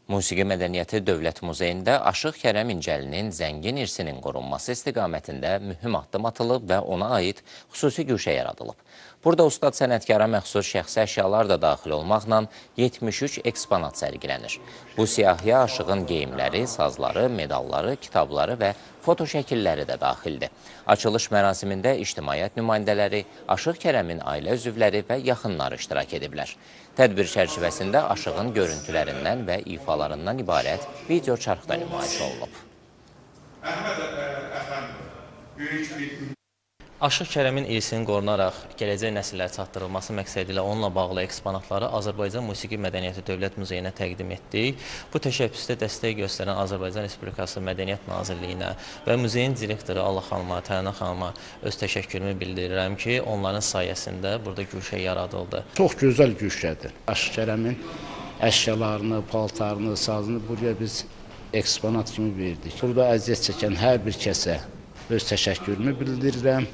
Musiqi Mədəniyyəti Dövlət Muzeyində Aşıq Kərəm İncəlinin zəngin irsinin qorunması istiqamətində mühüm addım atılıb və ona aid xüsusi güşə yaradılıb. Burada ustad sənətkara məxsus şəxsi əşyalar da daxil olmaqla 73 eksponat sərgilənir. Bu siyahıya Aşığın geyimləri, sazları, medalları, kitabları və foto şəkilləri də daxildir. Açılış mərasimində ictimaiyyət nümayəndələri, Aşıq Kərəmin ailə üzvləri və yaxınları iştirak ediblər. Tədbir çərçivəsində Aşığın görüntülərindən və ifalarından ibarət video çarx da nümayiş olunub. Aşıq Kərəmin irsinin qorunaraq gələcək nəsillərə çatdırılması məqsədi ilə onunla bağlı eksponatları Azərbaycan Musiqi Mədəniyyəti Dövlət Muzeyinə təqdim etdik. Bu təşəbbüsdə dəstək göstərən Azərbaycan Respublikası Mədəniyyət Nazirliyinə və muzeyin direktoru Allah xanıma, Təna xanıma öz təşəkkürümü bildirirəm ki, onların sayəsində burada güşə yaradıldı. Çox gözəl güşədir. Aşıq Kərəmin əşyalarını, paltarını, sazını buraya biz eksponat kimi verdik. Burada əziyyət çəkən hər bir kəsə öz təşəkkürümü bildirirəm.